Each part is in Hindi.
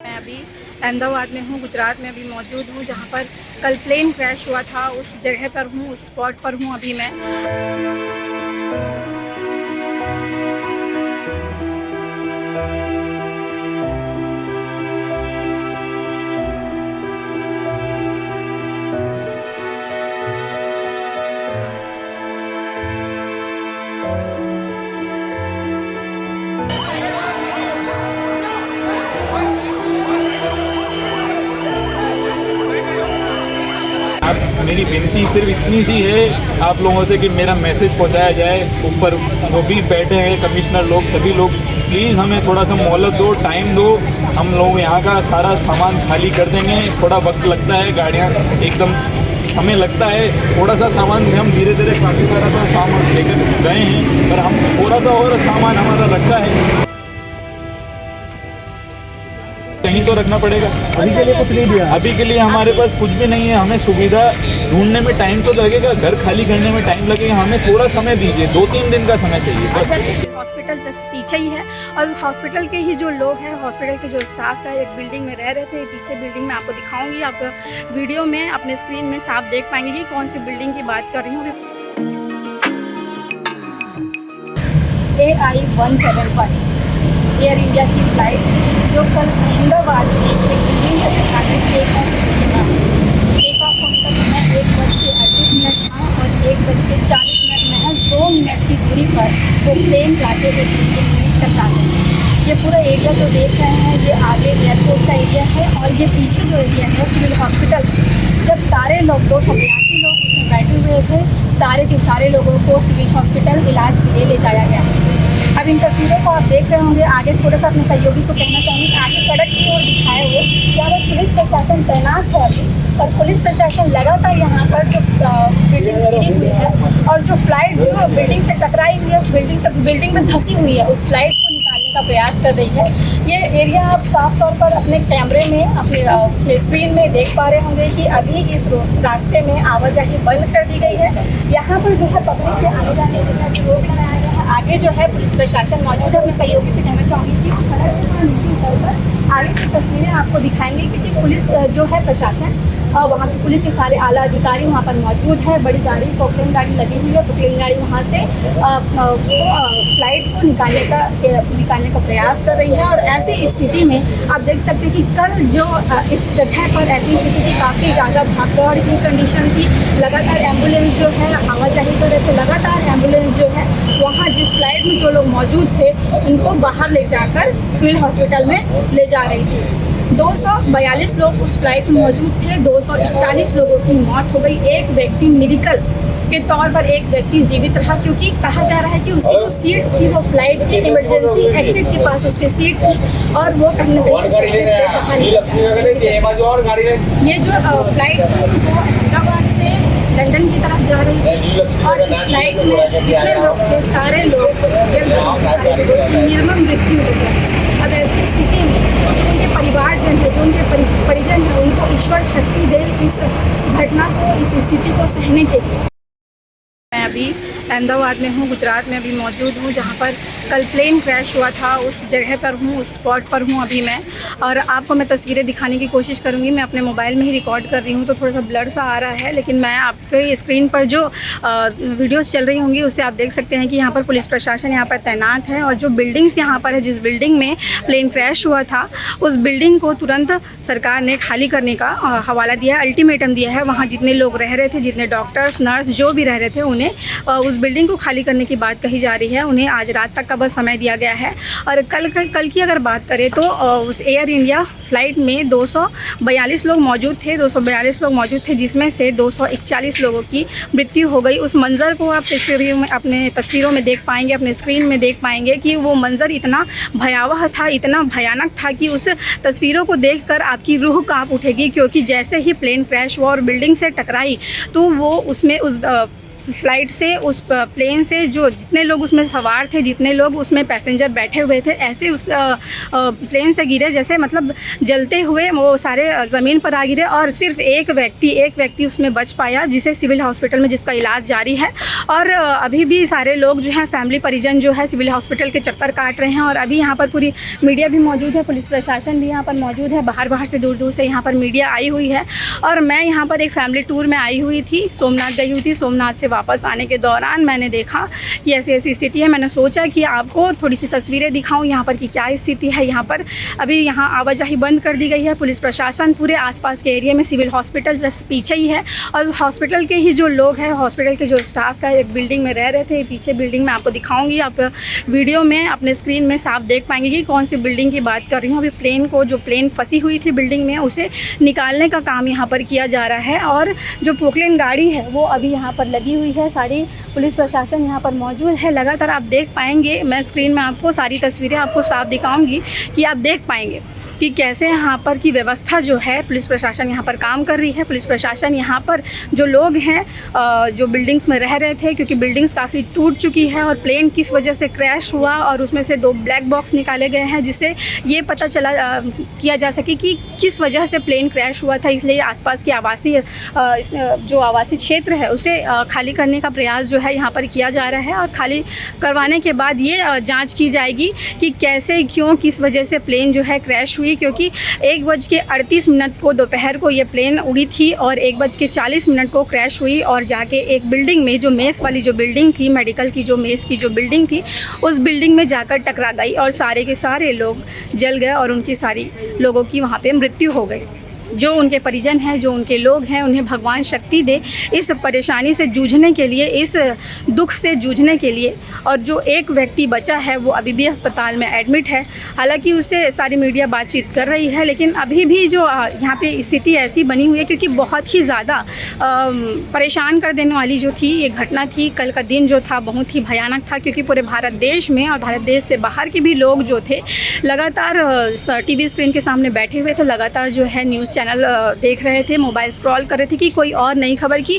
मैं अभी अहमदाबाद में हूँ, गुजरात में अभी मौजूद हूँ, जहाँ पर कल प्लेन क्रैश हुआ था। उस जगह पर हूँ, उस स्पॉट पर हूँ अभी मैं। आप मेरी विनती सिर्फ इतनी सी है आप लोगों से कि मेरा मैसेज पहुंचाया जाए। ऊपर जो भी बैठे हैं कमिश्नर लोग, सभी लोग, प्लीज़ हमें थोड़ा सा मोहलत दो, टाइम दो। हम लोग यहाँ का सारा सामान खाली कर देंगे। थोड़ा वक्त लगता है, गाड़ियाँ एकदम समय लगता है। थोड़ा सा सामान हम धीरे धीरे काफ़ी सारा सा सामान लेकर गए हैं, पर हम थोड़ा सा और सामान हमारा रखा है, कहीं तो रखना पड़ेगा। अभी के लिए कुछ नहीं दिया। अभी के लिए हमारे पास कुछ भी नहीं है। हमें सुविधा ढूंढने में टाइम तो लगेगा, घर खाली करने में टाइम लगेगा। हमें थोड़ा समय दीजिए, 2-3 दिन का समय चाहिए बस। हॉस्पिटल जस्ट पीछे ही है और हॉस्पिटल के ही जो लोग हैं, हॉस्पिटल के जो स्टाफ है, एक बिल्डिंग में रह रहे थे। पीछे बिल्डिंग में आपको दिखाऊंगी, आप वीडियो में अपने स्क्रीन में साफ देख पाएंगे कि कौन सी बिल्डिंग की बात कर रही हूँ। AI-171 एयर इंडिया की फ्लाइट जो कल अहमदाबाद में एक बिल्डिंग से टकराकर टेक ऑफ होने का समय 1:38 था और 1:40 महज 2 मिनट की दूरी पर वो प्लेन जाके एक बिल्डिंग में टकरा गई। ये पूरा एरिया जो देख रहे हैं, ये आगे एयरपोर्ट का एरिया है और ये पीछे जो एरिया है सिविल हॉस्पिटल। जब सारे लोग 282 लोग उसमें बैठे हुए थे, सारे के सारे लोगों को सिविल हॉस्पिटल इलाज के लिए ले जाया गया। अब इन तस्वीरों को आप देख रहे होंगे। आगे थोड़ा सा अपने सहयोगी को कहना चाहूँगी कि आगे सड़क की ओर दिखाए हुए यहाँ पर पुलिस प्रशासन तैनात है अभी, और पुलिस प्रशासन लगातार यहाँ पर जो बिल्डिंग गिरी हुई है और जो फ्लाइट जो बिल्डिंग से टकराई हुई है, बिल्डिंग में धंसी हुई है, उस फ्लाइट को निकालने का प्रयास कर रही है। ये एरिया आप साफ तौर पर अपने कैमरे में, अपने उसमें स्क्रीन में देख पा रहे होंगे कि अभी इस रास्ते में आवाजाही बंद कर दी गई है। यहाँ पर जो है पब्लिक के आने जाने के रोक लगाया गया है। आगे जो है पुलिस प्रशासन मौजूद है। मैं सहयोगी से कहना चाहूँगी कि सड़क से नीचे उतरकर आगे की तस्वीरें आपको दिखाएंगे, क्योंकि पुलिस जो है प्रशासन, वहाँ पे पुलिस के सारे आला अधिकारी वहाँ पर मौजूद है। बड़ी गाड़ी, पोकलेन गाड़ी लगी हुई है। पोकलेन गाड़ी वहाँ से फ्लाइट को निकालने का प्रयास कर रही है। और ऐसी स्थिति में आप देख सकते हैं कि कल जो इस जगह पर ऐसी स्थिति थी, काफ़ी ज़्यादा भागदौड़ की कंडीशन थी। लगातार एम्बुलेंस जो है आवाजाही कर रहे थे, लगातार एम्बुलेंस जो है वहाँ जिस फ्लाइट में जो लोग मौजूद थे उनको बाहर ले जाकर सिविल हॉस्पिटल में ले जा रही थी। 242 लोग उस फ्लाइट में मौजूद थे। 241 लोगों की मौत हो गई। एक व्यक्ति मेडिकल के तौर पर एक व्यक्ति जीवित रहा, क्योंकि कहा जा रहा है कि उसकी जो सीट थी वो फ्लाइट के इमरजेंसी एग्जिट के पास उसकी सीट थी और वो कहीं ना कहीं ये जो फ्लाइट थी वो अहमदाबाद से लंदन की तरफ जा रही थी और इस फ्लाइट में जितने लोग थे सारे लोग निर्मम मृत्यु हो गई। अब ऐसी स्थिति में जो उनके परिवारजन है, जो उनके परिजन है, उनको ईश्वर शक्ति दे इस घटना को, इस स्थिति को सहने के लिए। मैं अभी अहमदाबाद में हूँ, गुजरात में अभी मौजूद हूँ, जहाँ पर कल प्लेन क्रैश हुआ था। उस जगह पर हूँ, उस स्पॉट पर हूँ अभी मैं, और आपको मैं तस्वीरें दिखाने की कोशिश करूँगी। मैं अपने मोबाइल में ही रिकॉर्ड कर रही हूँ तो थोड़ा सा ब्लर सा आ रहा है, लेकिन मैं आपके स्क्रीन पर जो वीडियोस चल रही होंगी उससे आप देख सकते हैं कि यहाँ पर पुलिस प्रशासन यहाँ पर तैनात है। और जो बिल्डिंग्स यहाँ पर है, जिस बिल्डिंग में प्लेन क्रैश हुआ था, उस बिल्डिंग को तुरंत सरकार ने खाली करने का हवाला दिया है, अल्टीमेटम दिया है। वहाँ जितने लोग रह रहे थे, जितने डॉक्टर्स, नर्स जो भी रह रहे थे, उन्हें उस बिल्डिंग को खाली करने की बात कही जा रही है। उन्हें आज रात तक का बस समय दिया गया है। और कल की अगर बात करें तो उस एयर इंडिया फ्लाइट में 242 लोग मौजूद थे। 242 लोग मौजूद थे, जिसमें से 241 लोगों की मृत्यु हो गई। उस मंज़र को आप अपने तस्वीरों में देख पाएंगे, अपने स्क्रीन में देख पाएंगे कि वो मंज़र इतना भयावह था, इतना भयानक था कि उस तस्वीरों को देखकर आपकी रूह कांप उठेगी। क्योंकि जैसे ही प्लेन क्रैश हुआ और बिल्डिंग से टकराई तो वो उसमें उस फ्लाइट से, उस प्लेन से जो जितने लोग उसमें सवार थे, जितने लोग उसमें पैसेंजर बैठे हुए थे, ऐसे उस प्लेन से गिरे जैसे मतलब जलते हुए वो सारे ज़मीन पर आ गिरे। और सिर्फ एक व्यक्ति उसमें बच पाया, जिसे सिविल हॉस्पिटल में जिसका इलाज जारी है। और अभी भी सारे लोग जो हैं, फैमिली परिजन जो है सिविल हॉस्पिटल के चक्कर काट रहे हैं। और अभी यहाँ पर पूरी मीडिया भी मौजूद है, पुलिस प्रशासन भी यहाँ पर मौजूद है, बाहर से दूर से यहाँ पर मीडिया आई हुई है। और मैं यहाँ पर एक फैमिली टूर में आई हुई थी, सोमनाथ गई हुई थी। सोमनाथ से वापस आने के दौरान मैंने देखा कि ऐसी स्थिति है। मैंने सोचा कि आपको थोड़ी सी तस्वीरें दिखाऊं यहाँ पर कि क्या स्थिति है। यहाँ पर अभी यहाँ आवाजाही बंद कर दी गई है। पुलिस प्रशासन पूरे आसपास के एरिया में, सिविल हॉस्पिटल जस्ट पीछे ही है। और हॉस्पिटल के ही जो लोग हैं, हॉस्पिटल के जो स्टाफ है, एक बिल्डिंग में रह रहे थे। पीछे बिल्डिंग में आपको दिखाऊंगी, आप वीडियो में अपने स्क्रीन में साफ देख पाएंगे कि कौन सी बिल्डिंग की बात कर रही हूँ। अभी प्लेन फंसी हुई थी बिल्डिंग में, उसे निकालने का काम यहाँ पर किया जा रहा है। और जो पोकलेन गाड़ी है वो अभी यहाँ पर लगी हुई है। सारी पुलिस प्रशासन यहाँ पर मौजूद है। लगातार आप देख पाएंगे, मैं स्क्रीन में आपको सारी तस्वीरें आपको साफ दिखाऊंगी कि आप देख पाएंगे कि कैसे यहाँ पर की व्यवस्था जो है, पुलिस प्रशासन यहाँ पर काम कर रही है। पुलिस प्रशासन यहाँ पर जो लोग हैं, जो बिल्डिंग्स में रह रहे थे, क्योंकि बिल्डिंग्स काफ़ी टूट चुकी है और प्लेन किस वजह से क्रैश हुआ और उसमें से 2 ब्लैक बॉक्स निकाले गए हैं, जिससे ये पता चला किया जा सके कि किस वजह से प्लेन क्रैश हुआ था। इसलिए आसपास के जो आवासीय क्षेत्र है उसे खाली करने का प्रयास जो है यहाँ पर किया जा रहा है। और खाली करवाने के बाद ये जाँच की जाएगी कि कैसे, क्यों, किस वजह से प्लेन जो है क्रैश हुई। क्योंकि 1:38 को दोपहर को ये प्लेन उड़ी थी और 1:40 को क्रैश हुई और जाके एक बिल्डिंग में, जो मेस वाली जो बिल्डिंग थी, मेडिकल की जो मेस की जो बिल्डिंग थी, उस बिल्डिंग में जाकर टकरा गई और सारे के सारे लोग जल गए और उनकी सारी लोगों की वहाँ पे मृत्यु हो गई। जो उनके परिजन हैं, जो उनके लोग हैं, उन्हें भगवान शक्ति दे इस परेशानी से जूझने के लिए, इस दुख से जूझने के लिए। और जो एक व्यक्ति बचा है वो अभी भी अस्पताल में एडमिट है। हालांकि उससे सारी मीडिया बातचीत कर रही है, लेकिन अभी भी जो यहाँ पे स्थिति ऐसी बनी हुई है, क्योंकि बहुत ही ज़्यादा परेशान कर देने वाली जो थी ये घटना थी। कल का दिन जो था बहुत ही भयानक था, क्योंकि पूरे भारत देश में और भारत देश से बाहर के भी लोग जो थे लगातार टीवी स्क्रीन के सामने बैठे हुए थे, लगातार जो है न्यूज़ चैनल देख रहे थे, मोबाइल स्क्रॉल कर रहे थे कि कोई और नई खबर की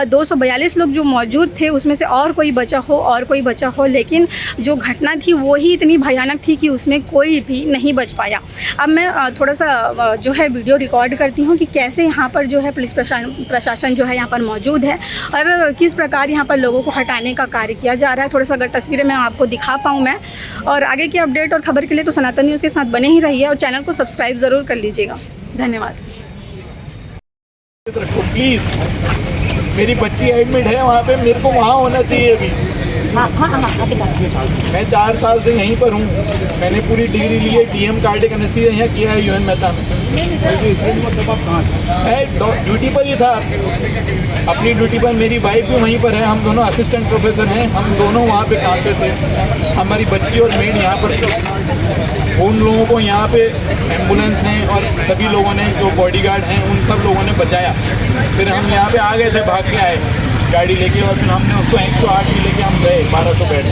242 लोग जो मौजूद थे उसमें से और कोई बचा हो। लेकिन जो घटना थी वो ही इतनी भयानक थी कि उसमें कोई भी नहीं बच पाया। अब मैं थोड़ा सा जो है वीडियो रिकॉर्ड करती हूँ कि कैसे यहाँ पर जो है पुलिस प्रशासन जो है यहाँ पर मौजूद है और किस प्रकार यहाँ पर लोगों को हटाने का कार्य किया जा रहा है। थोड़ा सा अगर तस्वीरें मैं आपको दिखा पाऊँ मैं। और आगे की अपडेट और खबर के लिए तो सनातन न्यूज़ के साथ बने ही रहिए और चैनल को सब्सक्राइब ज़रूर कर लीजिएगा। धन्यवाद। प्लीज, मेरी बच्ची एडमिट है वहाँ पे, मेरे को वहाँ होना चाहिए अभी। मैं 4 साल से यहीं पर हूँ। मैंने पूरी डिग्री ली है, DM कार्डियक एनेस्थीसिया यहाँ किया है UN मेहता में। मैं ड्यूटी पर ही था, अपनी ड्यूटी पर। मेरी वाइफ भी वहीं पर है, हम दोनों असिस्टेंट प्रोफेसर हैं, हम दोनों वहाँ पे काम पे थे। हमारी बच्ची और मेड यहाँ पर थी। उन लोगों को यहाँ पे एम्बुलेंस ने और सभी लोगों ने, जो बॉडीगार्ड हैं, उन सब लोगों ने बचाया। फिर हम यहाँ पे आ गए थे, भाग के आए गाड़ी लेके, और फिर हमने उसको 108 में लेके हम गए 1200 बेड।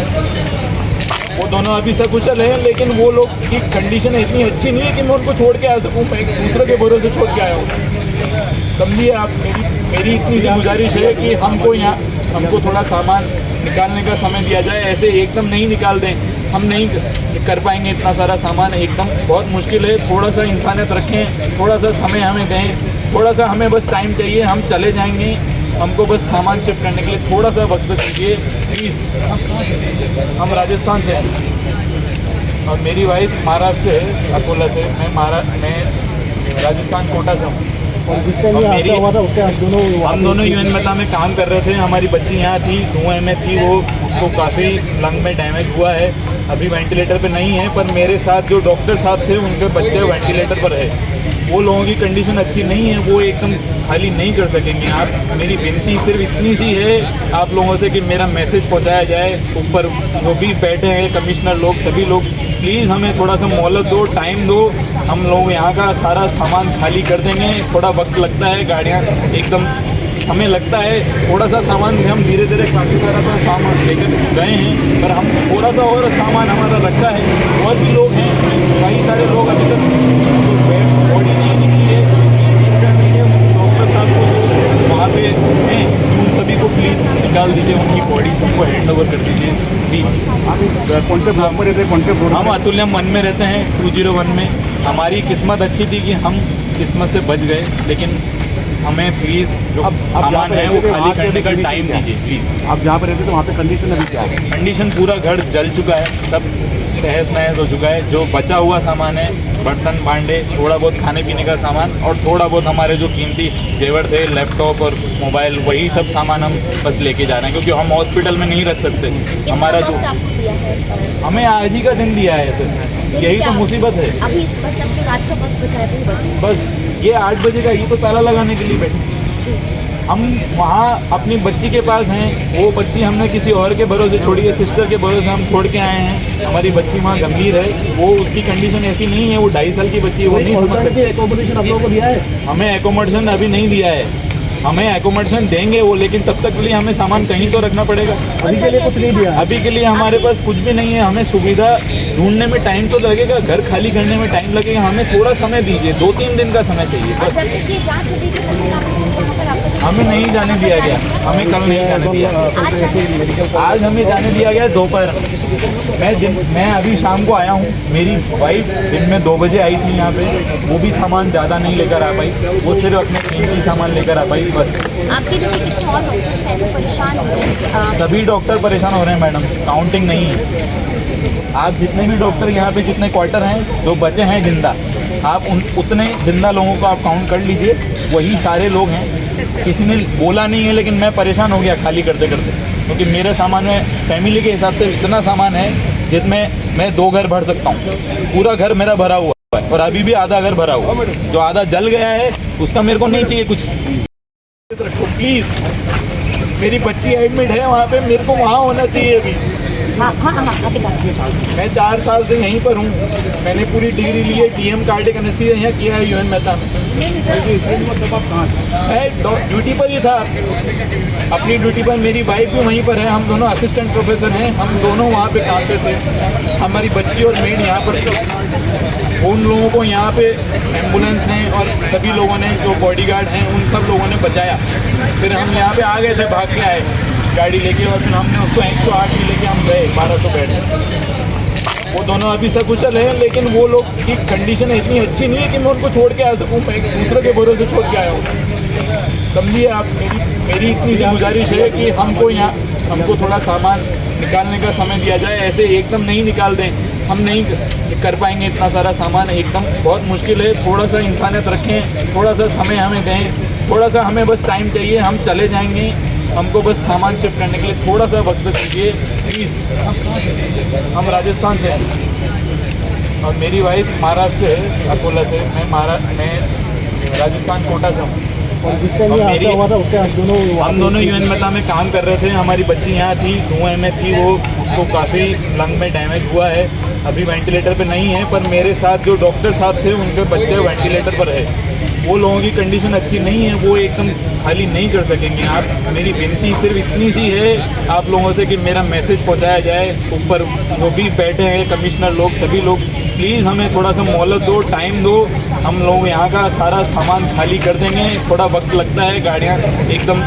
वो दोनों अभी सकुशल हैं, लेकिन वो लोग की कंडीशन इतनी अच्छी नहीं है कि मैं उनको छोड़ के आ सकूँ। मैं दूसरे के भरोसे छोड़ के आया हूँ। समझिए आप, मेरी इतनी सी गुजारिश है कि हमको थोड़ा सामान निकालने का समय दिया जाए। ऐसे एकदम नहीं निकाल दें, हम नहीं कर पाएंगे इतना सारा सामान, एकदम बहुत मुश्किल है। थोड़ा सा इंसानियत रखें, थोड़ा सा समय हमें दें, थोड़ा सा हमें बस टाइम चाहिए, हम चले जाएंगे। हमको बस सामान शिफ्ट करने के लिए थोड़ा सा वक्त दीजिए प्लीज़। हम राजस्थान से हैं और मेरी वाइफ महाराष्ट्र से है, अकोला से। मैं राजस्थान कोटा से हूँ। हम दोनों UN मेहता में काम कर रहे थे। हमारी बच्ची यहाँ थी, धुएं में थी, उसको काफ़ी लंग में डैमेज हुआ है। अभी वेंटिलेटर पे नहीं है, पर मेरे साथ जो डॉक्टर साहब थे उनके बच्चे वेंटिलेटर पर है। वो लोगों की कंडीशन अच्छी नहीं है, वो एकदम खाली नहीं कर सकेंगे। आप, मेरी विनती सिर्फ इतनी सी है आप लोगों से कि मेरा मैसेज पहुंचाया जाए। ऊपर जो भी बैठे हैं कमिश्नर लोग, सभी लोग, प्लीज़ हमें थोड़ा सा मोहलत दो, टाइम दो। हम लोग यहाँ का सारा सामान खाली कर देंगे। थोड़ा वक्त लगता है, गाड़ियाँ एकदम समय लगता है। थोड़ा सा सामान हम धीरे धीरे काफ़ी सारा सा सामान लेकर गए हैं, पर हम थोड़ा सा और सामान हमारा रखा है। और भी लोग हैं, कई सारे लोग अभी तक बॉडी नहीं निकली है। डॉक्टर साहब को वहाँ पे हैं, उन सभी को प्लीज़ निकाल दीजिए। ब्लॉक में रहते हैं? कौन से फ्लोर हम पे? अतुल्यम 1 में रहते हैं, 201 में। हमारी किस्मत अच्छी थी कि हम किस्मत से बच गए, लेकिन हमें प्लीज़ जो अब सामान जहाँ पे है वो रहते थे, खाली वहाँ पे करने का कंडीशन टाइम क्या है? दीजिए प्लीज़। आप जहाँ पे रहते थे वहाँ पे कंडीशन अभी क्या है? कंडीशन पूरा घर जल चुका है, सब तहस नहस हो चुका है। जो बचा हुआ सामान है, बर्तन भांडे, थोड़ा बहुत खाने पीने का सामान और थोड़ा बहुत हमारे जो कीमती जेवर थे, लैपटॉप और मोबाइल, वही सब सामान हम बस लेके जा रहे हैं, क्योंकि हम हॉस्पिटल में नहीं रख सकते। हमारा जो हमें आज ही का दिन दिया है सर, यही तो मुसीबत है। अभी बस अब जो रात का वक्त बचा है बस ये 8 बजे का, ये तो ताला लगाने के लिए बैठे। हम वहाँ अपनी बच्ची के पास हैं, वो बच्ची हमने किसी और के भरोसे छोड़ी है, सिस्टर के भरोसे हम छोड़ के आए हैं। हमारी बच्ची वहाँ गंभीर है, वो उसकी कंडीशन ऐसी नहीं है, वो 2.5 साल की बच्ची है, वो नहीं समझ सकती। एकोमोडेशन आप लोगों को दिया है? हमें एकोमोडेशन अभी नहीं दिया है, हमें एकोमोडेशन देंगे वो, लेकिन तब तक के लिए हमें सामान कहीं तो रखना पड़ेगा। अभी के लिए कुछ नहीं दिया? अभी के लिए हमारे पास कुछ भी नहीं है। हमें सुविधा ढूंढने में टाइम तो लगेगा, घर खाली करने में टाइम लगेगा, हमें थोड़ा समय दीजिए, 2-3 दिन का समय चाहिए और बस। जब तक ये जांच होगी तो तब तक आपको वहाँ पर आपको हमें नहीं जाने दिया गया, हमें कल नहीं जाने दिया। आज हमें जाने दिया गया दोपहर। मैं अभी शाम को आया हूँ, मेरी वाइफ दिन में 2 बजे आई थी यहाँ पे, वो भी सामान ज़्यादा नहीं लेकर आ पाई, वो सिर्फ अपने कीमती सामान लेकर आ पाई बस। आपके जैसे कितने और डॉक्टर्स हैं जो परेशान हो रहे हैं? सभी डॉक्टर परेशान हो रहे हैं मैडम, काउंटिंग नहीं है। आप जितने भी डॉक्टर यहाँ पे जितने क्वार्टर हैं जो बचे हैं जिंदा, आप उतने जिंदा लोगों को आप काउंट कर लीजिए, वही सारे लोग हैं। किसी ने बोला नहीं है, लेकिन मैं परेशान हो गया खाली करते करते, क्योंकि मेरे सामान में फैमिली के हिसाब से इतना सामान है जिसमें मैं 2 घर भर सकता हूँ। पूरा घर मेरा भरा हुआ है और अभी भी आधा घर भरा हुआ है। जो आधा जल गया है उसका मेरे को नहीं चाहिए कुछ। प्लीज़, मेरी बच्ची एडमिट है वहाँ पे, मेरे को वहाँ होना चाहिए अभी। हाँ हाँ हाँ हाँ दिखाओ। मैं 4 साल से यहीं पर हूँ, मैंने पूरी डिग्री ली है, DM कार्डियक एनेस्थीसिया यहाँ किया है UN मेहता में। मैं ड्यूटी पर ही था, अपनी ड्यूटी पर। मेरी वाइफ भी वहीं पर है, हम दोनों असिस्टेंट प्रोफेसर हैं, हम दोनों वहाँ पे काम करते थे। हमारी बच्ची और मेड यहाँ पर थे। उन लोगों को यहाँ पे एम्बुलेंस ने और सभी लोगों ने, जो बॉडीगार्ड हैं, उन सब लोगों ने बचाया। फिर हम यहाँ पे आ गए थे, भाग के आए गाड़ी लेके, और फिर हमने उसको 108 में लेके हम गए 1200 बेड में। वो दोनों अभी सकुशल हैं, लेकिन वो लोग की कंडीशन इतनी अच्छी नहीं है कि मैं उनको छोड़ के आ सकूँ। मैं दूसरे के भरोसे छोड़ के आया हूँ, समझिए आप। मेरी इतनी सी गुजारिश है कि हमको थोड़ा सामान निकालने का समय दिया जाए। ऐसे एकदम नहीं निकाल दें, हम नहीं कर पाएंगे इतना सारा सामान एकदम, बहुत मुश्किल है। थोड़ा सा इंसानियत रखें, थोड़ा सा समय हमें दें, थोड़ा सा हमें बस टाइम चाहिए, हम चले जाएंगे। हमको बस सामान शिफ्ट करने के लिए थोड़ा सा वक्त दीजिए प्लीज़। हम राजस्थान से हैं और मेरी वाइफ महाराष्ट्र से है, अकोला से। मैं राजस्थान कोटा से हूँ। हम दोनों UN मेहता में काम कर रहे थे। हमारी बच्ची यहाँ थी, धुएं में थी, वो उसको काफ़ी लंग में डैमेज हुआ है, अभी वेंटिलेटर पे नहीं है। पर मेरे साथ जो डॉक्टर साहब थे, उनके बच्चे वेंटिलेटर पर है। वो लोगों की कंडीशन अच्छी नहीं है, वो एकदम खाली नहीं कर सकेंगे। आप, मेरी विनती सिर्फ इतनी सी है आप लोगों से कि मेरा मैसेज पहुंचाया जाए। ऊपर जो भी बैठे हैं कमिश्नर लोग, सभी लोग, प्लीज़ हमें थोड़ा सा मोहलत दो, टाइम दो। हम लोग यहाँ का सारा सामान खाली कर देंगे। थोड़ा वक्त लगता है, गाड़ियाँ एकदम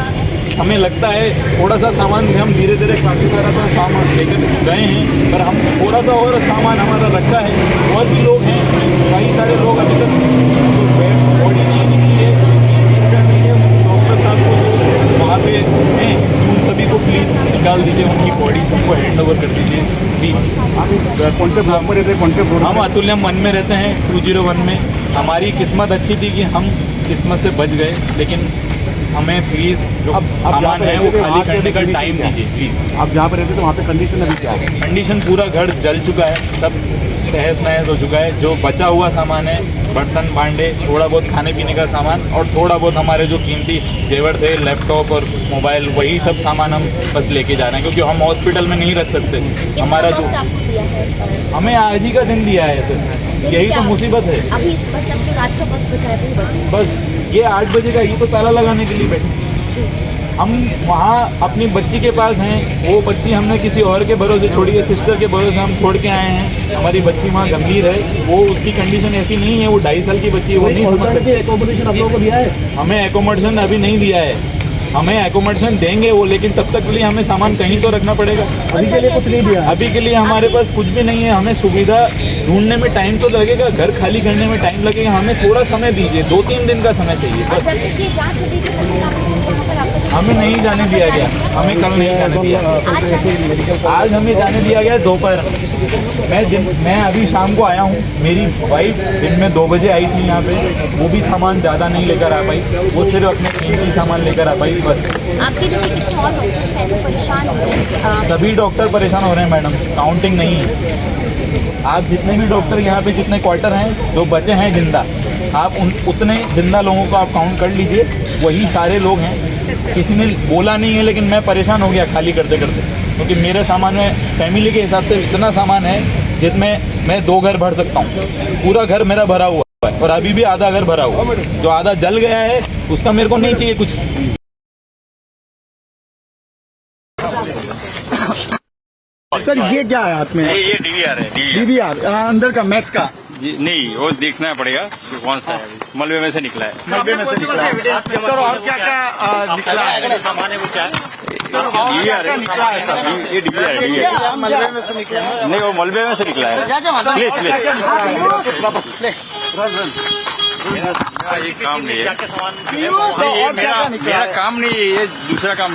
समय लगता है, थोड़ा सा सामान हम धीरे धीरे काफ़ी सारा सा सामान लेकर गए हैं, पर हम थोड़ा सा और सामान हमारा रखा है। और भी लोग हैं, कई सारे लोग अभी तक बॉडी नहीं निकली है, डॉक्टर साहब को वहाँ पे हैं, उन सभी को प्लीज़ निकाल दीजिए, उनकी बॉडी सबको हैंड ओवर कर दीजिए प्लीज़। आप कौन से ब्लॉक में रहते हैं? कौन से फ्लोर? हम अतुल्यम 1 में रहते हैं, 201 में। हमारी किस्मत अच्छी थी कि हम किस्मत से बच गए, लेकिन हमें प्लीज़ जो सामान है वो खाली करने का टाइम दीजिए प्लीज़। आप जहाँ पे रहते थे वहाँ पे कंडीशन अभी क्या है? कंडीशन पूरा घर जल चुका है, सब तहस नहस हो चुका है। जो बचा हुआ सामान है, बर्तन भांडे, थोड़ा बहुत खाने पीने का सामान और थोड़ा बहुत हमारे जो कीमती जेवर थे, लैपटॉप और मोबाइल, वही सब सामान हम बस लेके जा रहे हैं, क्योंकि हम हॉस्पिटल में नहीं रख सकते। हमारा जो आपको दिया है? हमें आज ही का दिन दिया है सर, यही तो मुसीबत है। अभी बस अब जो रात का वक्त बचा है बस ये 8 बजे का, ये तो ताला लगाने के लिए बैठे। हम वहाँ अपनी बच्ची के पास हैं, वो बच्ची हमने किसी और के भरोसे छोड़ी है, सिस्टर के भरोसे हम छोड़ के आए हैं। हमारी बच्ची वहाँ गंभीर है, वो उसकी कंडीशन ऐसी नहीं है, वो 2.5 साल की बच्ची है, वो नहीं समझ सकती। एकोमोडेशन आप लोगों को दिया है? हमें एकोमोडेशन अभी नहीं दिया है, हमें एकोमोडेशन देंगे वो, लेकिन तब तक के लिए हमें सामान कहीं तो रखना पड़ेगा। अभी के लिए कुछ नहीं दिया है। अभी के लिए हमारे पास कुछ भी नहीं है। हमें सुविधा ढूंढने में टाइम तो लगेगा, घर खाली करने में टाइम लगेगा। हमें थोड़ा समय दीजिए, 2-3 दिन का समय चाहिए बस। जब तक ये जांच होगी तब तक आप वहाँ पर आपको हमें नहीं जाने दिया गया, हमें कल नहीं जाने दिया। आज हमें जाने दिया गया दोपहर। मैं अभी शाम को आया हूँ। मेरी वाइफ दिन में 2 बजे आई थी यहाँ पे, वो भी सामान ज़्यादा नहीं लेकर आ पाई, वो सिर्फ अपने कीमती सामान लेकर आ पाई बस। आपके जैसे कितने और डॉक्टर्स हैं जो परेशान हो रहे हैं? सभी डॉक्टर परेशान हो रहे हैं मैडम, काउंटिंग नहीं है। आप जितने भी डॉक्टर यहाँ पे जितने क्वार्टर हैं जो बचे हैं जिंदा, आप उतने जिंदा लोगों को आप काउंट कर लीजिए, वही सारे लोग हैं। किसी ने बोला नहीं है, लेकिन मैं परेशान हो गया खाली करते करते, क्योंकि मेरे सामान में फैमिली के हिसाब से इतना सामान है जिसमें मैं 2 घर भर सकता हूँ। पूरा घर मेरा भरा हुआ है और अभी भी आधा घर भरा हुआ है। जो आधा जल गया है उसका मेरे को नहीं चाहिए कुछ। सर ये क्या है हाथ में? ये डीवीआर है। डीवीआर अंदर का मैथ्स का जी नहीं, वो देखना पड़ेगा कि कौन सा है। अभी मलबे में से निकला है। मलबे में से निकला है। सर और क्या क्या निकला है? सामान है वो क्या डीवीआर निकला है सर? ये डीवीआर है। मलबे में से निकला है। नहीं, वो मलबे में से निकला है। प्लीज ये काम नहीं है। और क्या क्या निकला मेरा है? काम नहीं है, ये दूसरा काम